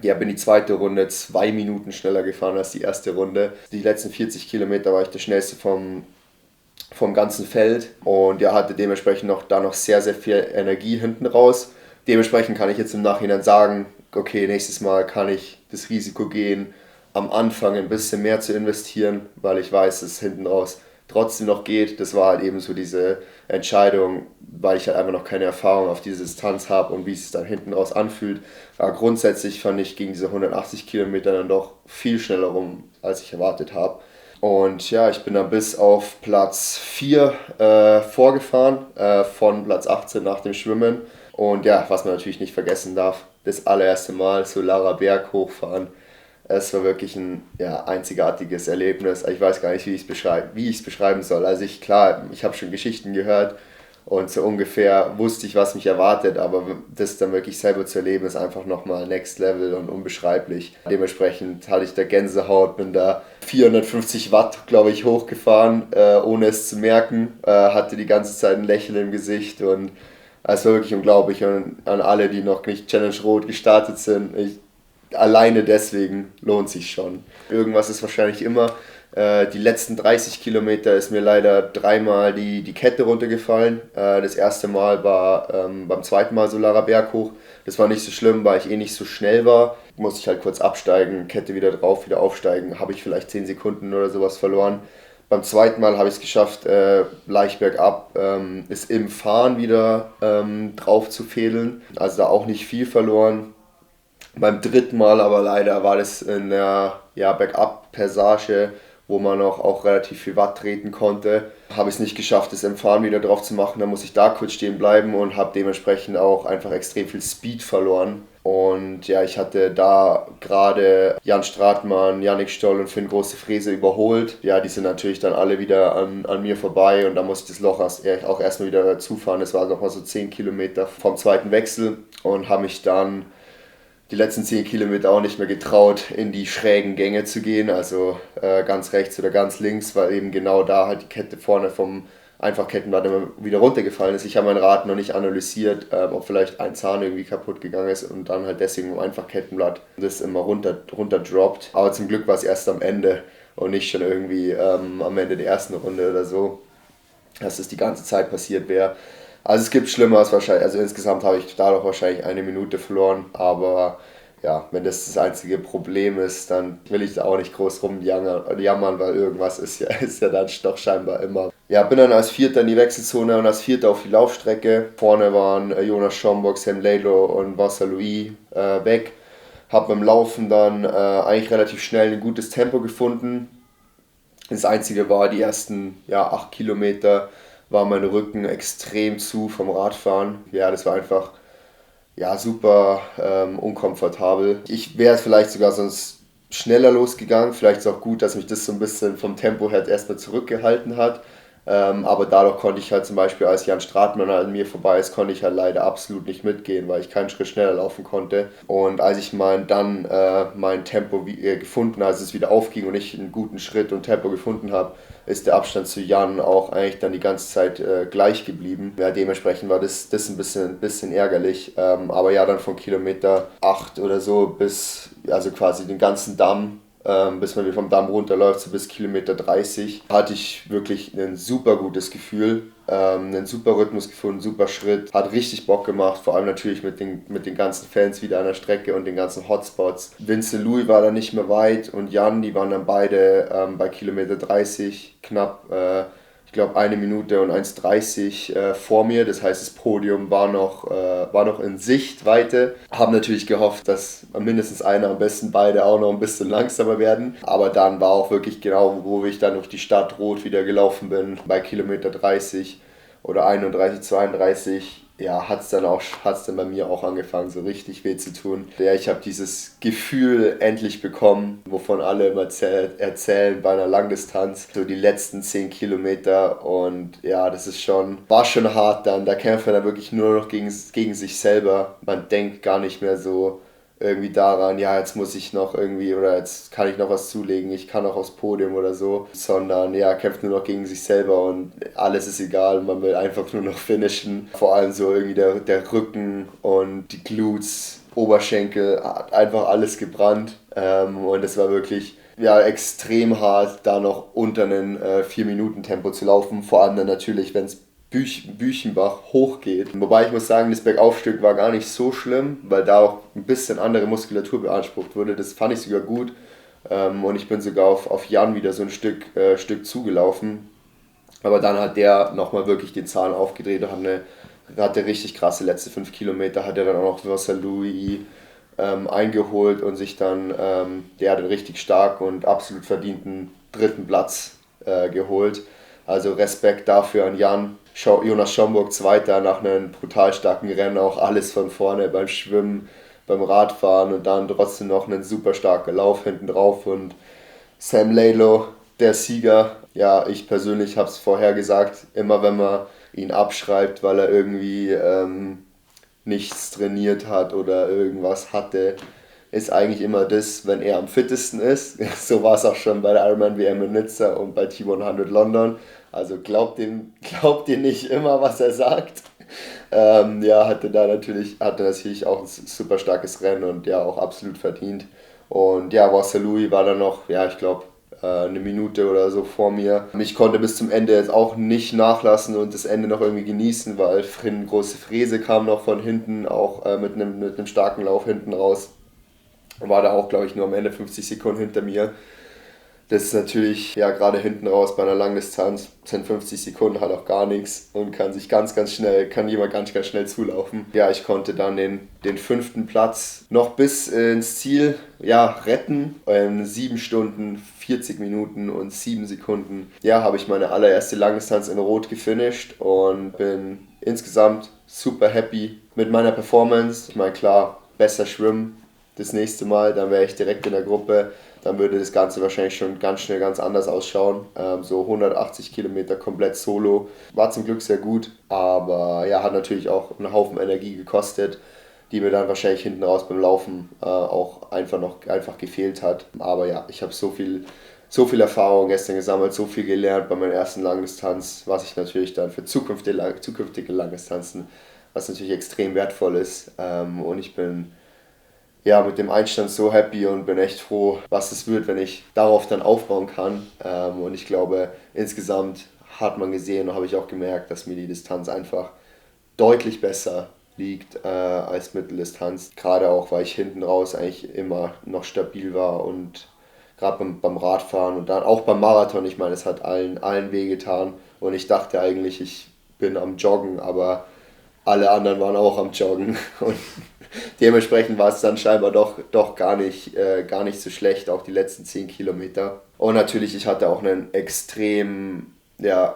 S1: bin die zweite Runde 2 Minuten schneller gefahren als die erste Runde. Die letzten 40 Kilometer war ich der schnellste vom ganzen Feld und hatte dementsprechend noch sehr, sehr viel Energie hinten raus. Dementsprechend kann ich jetzt im Nachhinein sagen, okay, nächstes Mal kann ich das Risiko gehen, am Anfang ein bisschen mehr zu investieren, weil ich weiß, dass es hinten raus trotzdem noch geht. Das war halt eben so diese Entscheidung, weil ich halt einfach noch keine Erfahrung auf diese Distanz habe und wie es sich dann hinten raus anfühlt. Aber grundsätzlich fand ich gegen diese 180 Kilometer dann doch viel schneller rum, als ich erwartet habe. Und ja, ich bin dann bis auf Platz 4 vorgefahren, von Platz 18 nach dem Schwimmen. Und ja, was man natürlich nicht vergessen darf, das allererste Mal so Lara Berg hochfahren. Es war wirklich ein einzigartiges Erlebnis. Ich weiß gar nicht, wie ich es beschreiben soll. Also ich habe schon Geschichten gehört und so ungefähr wusste ich, was mich erwartet, aber das dann wirklich selber zu erleben, ist einfach nochmal Next Level und unbeschreiblich. Dementsprechend hatte ich da Gänsehaut, bin da 450 Watt, glaube ich, hochgefahren, ohne es zu merken, hatte die ganze Zeit ein Lächeln im Gesicht und es war wirklich unglaublich. Und an alle, die noch nicht Challenge Rot gestartet sind, alleine deswegen lohnt sich schon. Irgendwas ist wahrscheinlich immer. Die letzten 30 Kilometer ist mir leider 3-mal die Kette runtergefallen. Das erste Mal war beim zweiten Mal so Lara Berg hoch. Das war nicht so schlimm, weil ich nicht so schnell war. Musste ich halt kurz absteigen, Kette wieder drauf, wieder aufsteigen. Habe ich vielleicht 10 Sekunden oder sowas verloren. Beim zweiten Mal habe ich es geschafft, leicht bergab ist im Fahren wieder drauf zu fädeln. Also da auch nicht viel verloren. Beim dritten Mal aber leider war das in der Bergab-Passage, wo man auch relativ viel Watt treten konnte. Habe ich es nicht geschafft, das im Fahren wieder drauf zu machen. Dann muss ich da kurz stehen bleiben und habe dementsprechend auch einfach extrem viel Speed verloren. Und ja, ich hatte da gerade Jan Stratmann, Yannick Stoll und Finn Große-Frese überholt. Ja, die sind natürlich dann alle wieder an mir vorbei und da musste ich das Loch auch erstmal wieder zufahren. Das war nochmal so 10 Kilometer vom zweiten Wechsel und habe mich dann die letzten 10 Kilometer auch nicht mehr getraut, in die schrägen Gänge zu gehen, also ganz rechts oder ganz links, weil eben genau da halt die Kette vorne vom Einfachkettenblatt immer wieder runtergefallen ist. Ich habe mein Rad noch nicht analysiert, ob vielleicht ein Zahn irgendwie kaputt gegangen ist und dann halt deswegen im Einfachkettenblatt das immer runter droppt. Aber zum Glück war es erst am Ende und nicht schon irgendwie am Ende der ersten Runde oder so, dass es die ganze Zeit passiert wäre. Also es gibt Schlimmeres wahrscheinlich, also insgesamt habe ich dadurch wahrscheinlich 1 Minute verloren, aber ja, wenn das einzige Problem ist, dann will ich da auch nicht groß rumjammern, weil irgendwas ist ja dann doch scheinbar immer. Ja, bin dann als Vierter in die Wechselzone und als Vierter auf die Laufstrecke. Vorne waren Jonas Schomburg, Sam Laidlaw und Vincent Louis weg. Hab beim Laufen dann eigentlich relativ schnell ein gutes Tempo gefunden. Das Einzige war, die ersten 8 Kilometer war mein Rücken extrem zu vom Radfahren. Ja, das war einfach super unkomfortabel. Ich wäre vielleicht sogar sonst schneller losgegangen. Vielleicht ist es auch gut, dass mich das so ein bisschen vom Tempo her erstmal zurückgehalten hat. Aber dadurch konnte ich halt zum Beispiel, als Jan Stratmann an mir vorbei ist, konnte ich halt leider absolut nicht mitgehen, weil ich keinen Schritt schneller laufen konnte. Und als ich mein Tempo gefunden habe, als es wieder aufging und ich einen guten Schritt und Tempo gefunden habe, ist der Abstand zu Jan auch eigentlich dann die ganze Zeit gleich geblieben. Ja, dementsprechend war das ein bisschen ärgerlich. Aber ja, dann von Kilometer 8 oder so bis, also quasi den ganzen Damm, bis man wieder vom Damm runterläuft, so bis Kilometer 30, hatte ich wirklich ein super gutes Gefühl, einen super Rhythmus gefunden, super Schritt, hat richtig Bock gemacht, vor allem natürlich mit den ganzen Fans wieder an der Strecke und den ganzen Hotspots. Vincent Louis war dann nicht mehr weit und Jan, die waren dann beide bei Kilometer 30 knapp, ich glaube 1 Minute und 1,30 vor mir, das heißt das Podium war noch in Sichtweite. Haben natürlich gehofft, dass mindestens einer, am besten beide auch noch ein bisschen langsamer werden, aber dann war auch wirklich genau, wo ich dann durch die Stadt rot wieder gelaufen bin, bei Kilometer 30 oder 31, 32, ja, hat's dann bei mir auch angefangen, so richtig weh zu tun. Ja, ich habe dieses Gefühl endlich bekommen, wovon alle immer erzählen bei einer Langdistanz, so die letzten 10 Kilometer und ja, war schon hart dann, da kämpft man dann wirklich nur noch gegen sich selber. Man denkt gar nicht mehr so irgendwie daran, ja, jetzt muss ich noch irgendwie oder jetzt kann ich noch was zulegen, ich kann noch aufs Podium oder so, sondern ja, kämpft nur noch gegen sich selber und alles ist egal, man will einfach nur noch finishen. Vor allem so irgendwie der Rücken und die Glutes, Oberschenkel, hat einfach alles gebrannt und es war wirklich extrem hart, da noch unter einem 4-Minuten-Tempo zu laufen, vor allem dann natürlich, wenn es Büchenbach hochgeht. Wobei ich muss sagen, das Bergaufstück war gar nicht so schlimm, weil da auch ein bisschen andere Muskulatur beansprucht wurde. Das fand ich sogar gut und ich bin sogar auf Jan wieder so ein Stück zugelaufen. Aber dann hat der nochmal wirklich den Zahn aufgedreht und hatte richtig krasse letzte 5 Kilometer, hat er dann auch noch Vincent Louis eingeholt und sich dann den richtig stark und absolut verdienten 3. Platz geholt. Also Respekt dafür an Jan. Jonas Schomburg Zweiter nach einem brutal starken Rennen, auch alles von vorne beim Schwimmen, beim Radfahren und dann trotzdem noch einen super starken Lauf hinten drauf und Sam Laidlaw, der Sieger. Ja, ich persönlich habe es vorher gesagt, immer wenn man ihn abschreibt, weil er irgendwie nichts trainiert hat oder irgendwas hatte, ist eigentlich immer das, wenn er am fittesten ist. So war es auch schon bei der Ironman WM in Nizza und bei T100 London. Also glaubt ihr nicht immer, was er sagt. Hatte natürlich auch ein super starkes Rennen und ja, auch absolut verdient. Und ja, Vincent Louis war dann noch, ich glaube, 1 Minute oder so vor mir. Ich konnte bis zum Ende jetzt auch nicht nachlassen und das Ende noch irgendwie genießen, weil eine große Fräse kam noch von hinten, auch mit einem starken Lauf hinten raus. War da auch, glaube ich, nur am Ende 50 Sekunden hinter mir. Das ist natürlich, gerade hinten raus bei einer Langdistanz sind 50 Sekunden halt auch gar nichts und kann jemand ganz schnell zulaufen. Ja, ich konnte dann den 5. Platz noch bis ins Ziel retten. 7 Stunden, 40 Minuten und 7 Sekunden. Ja, habe ich meine allererste Langdistanz in Rot gefinisht und bin insgesamt super happy mit meiner Performance. Ich meine, klar, besser schwimmen das nächste Mal, dann wäre ich direkt in der Gruppe. Dann würde das Ganze wahrscheinlich schon ganz schnell ganz anders ausschauen. So 180 Kilometer komplett solo. War zum Glück sehr gut, aber hat natürlich auch einen Haufen Energie gekostet. die mir dann wahrscheinlich hinten raus beim Laufen auch einfach gefehlt hat. Aber ja, ich habe so viel Erfahrung gestern gesammelt, so viel gelernt bei meiner ersten Langdistanz, was ich natürlich dann für zukünftige Langdistanzen, was natürlich extrem wertvoll ist. Und ich bin mit dem Einstand so happy und bin echt froh, was es wird, wenn ich darauf dann aufbauen kann. Und ich glaube, insgesamt hat man gesehen und habe ich auch gemerkt, dass mir die Distanz einfach deutlich besser liegt als Mitteldistanz. Gerade auch, weil ich hinten raus eigentlich immer noch stabil war und gerade beim Radfahren und dann auch beim Marathon, ich meine, es hat allen wehgetan und ich dachte eigentlich, ich bin am Joggen, aber alle anderen waren auch am Joggen und dementsprechend war es dann scheinbar doch gar nicht so schlecht, auch die letzten 10 Kilometer. Und natürlich, ich hatte auch einen extrem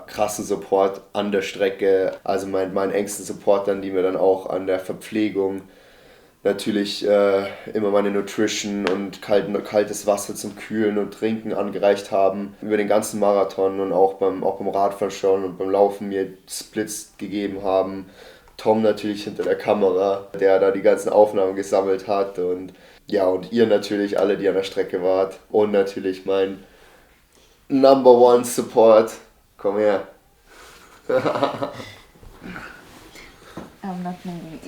S1: krassen Support an der Strecke, also meinen engsten Supportern, die mir dann auch an der Verpflegung natürlich immer meine Nutrition und kaltes Wasser zum Kühlen und Trinken angereicht haben, über den ganzen Marathon und auch beim Radfahren schon und beim Laufen mir Splits gegeben haben. Tom natürlich hinter der Kamera, der da die ganzen Aufnahmen gesammelt hat und ihr natürlich alle, die an der Strecke wart und natürlich mein Number One Support. Komm her.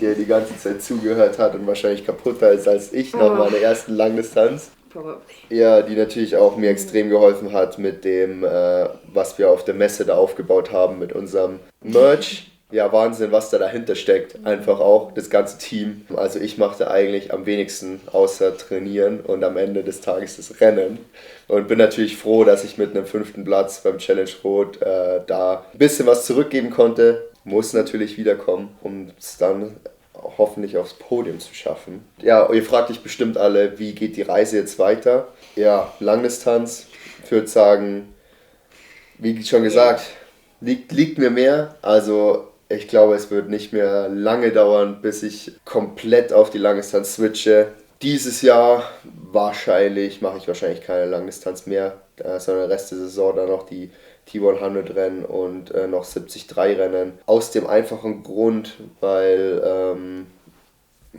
S1: Der die ganze Zeit zugehört hat und wahrscheinlich kaputter ist als ich nach meiner ersten Langdistanz. Ja, die natürlich auch mir extrem geholfen hat mit dem, was wir auf der Messe da aufgebaut haben, mit unserem Merch. Ja, Wahnsinn, was da dahinter steckt. Einfach auch das ganze Team. Also ich machte eigentlich am wenigsten außer trainieren und am Ende des Tages das Rennen. Und bin natürlich froh, dass ich mit einem 5. Platz beim Challenge Rot da ein bisschen was zurückgeben konnte. Muss natürlich wiederkommen, um es dann hoffentlich aufs Podium zu schaffen. Ja, ihr fragt euch bestimmt alle, wie geht die Reise jetzt weiter? Ja, Langdistanz, ich würde sagen, wie schon gesagt, liegt mir mehr. Also ich glaube, es wird nicht mehr lange dauern, bis ich komplett auf die Langdistanz switche. Dieses Jahr mache ich wahrscheinlich keine Langdistanz mehr, sondern den Rest der Saison dann noch die T100-Rennen und noch 73-Rennen. Aus dem einfachen Grund, weil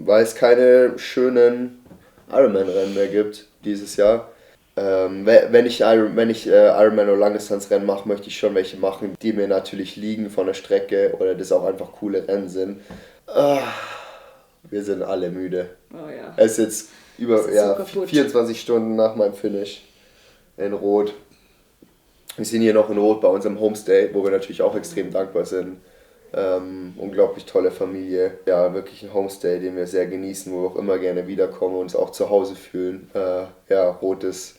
S1: es keine schönen Ironman-Rennen mehr gibt dieses Jahr. Wenn ich Ironman oder Langdistanzrennen mache, möchte ich schon welche machen, die mir natürlich liegen von der Strecke oder das auch einfach coole Rennen sind. Wir sind alle müde.
S7: Oh ja.
S1: Es ist jetzt 24 Stunden nach meinem Finish in Rot. Wir sind hier noch in Rot bei unserem Homestay, wo wir natürlich auch extrem dankbar sind. Unglaublich tolle Familie. Ja, wirklich ein Homestay, den wir sehr genießen, wo wir auch immer gerne wiederkommen und uns auch zu Hause fühlen. Rot ist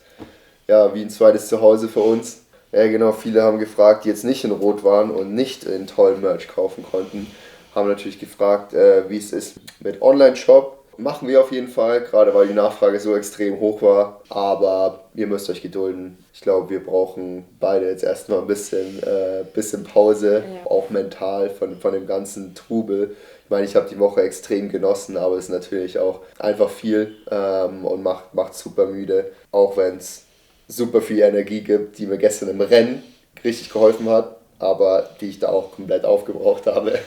S1: wie ein zweites Zuhause für uns. Ja, genau, viele haben gefragt, die jetzt nicht in Rot waren und nicht in tollen Merch kaufen konnten, haben natürlich gefragt, wie es ist mit Online-Shop. Machen wir auf jeden Fall, gerade weil die Nachfrage so extrem hoch war. Aber ihr müsst euch gedulden. Ich glaube, wir brauchen beide jetzt erstmal ein bisschen Pause, auch mental von dem ganzen Trubel. Ich meine, ich habe die Woche extrem genossen, aber es ist natürlich auch einfach viel und macht super müde. Auch wenn es super viel Energie gibt, die mir gestern im Rennen richtig geholfen hat, aber die ich da auch komplett aufgebraucht habe.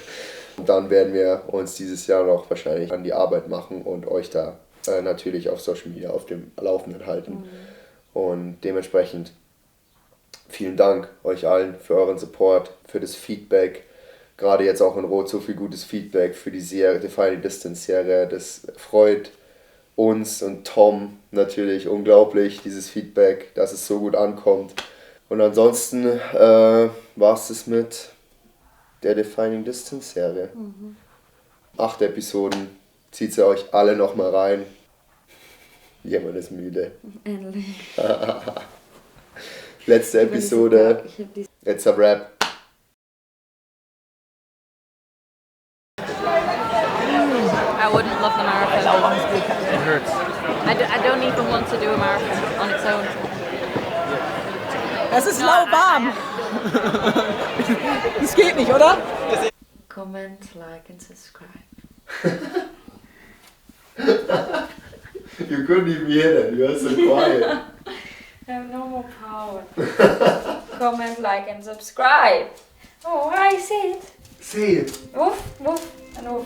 S1: Und dann werden wir uns dieses Jahr noch wahrscheinlich an die Arbeit machen und euch da natürlich auf Social Media auf dem Laufenden halten. Und dementsprechend vielen Dank euch allen für euren Support, für das Feedback. Gerade jetzt auch in Rot so viel gutes Feedback für die Defining Distance Serie. Das freut uns und Tom natürlich unglaublich, dieses Feedback, dass es so gut ankommt. Und ansonsten war es das mit der Defining Distance Serie. 8 Episoden, zieht sie euch alle nochmal rein. Jemand ist müde.
S5: Endlich.
S1: Letzte Episode. It's a wrap.
S5: I wouldn't love the marathon.
S23: It hurts.
S5: I don't even want to do a marathon on its own.
S22: Es ist lauwarm. Das geht nicht, oder?
S5: Comment, like and subscribe.
S1: You couldn't even hear that, you were so quiet.
S5: I have no more power. Comment, like and subscribe. Oh, I see it.
S1: See it.
S5: Woof, woof, and woof.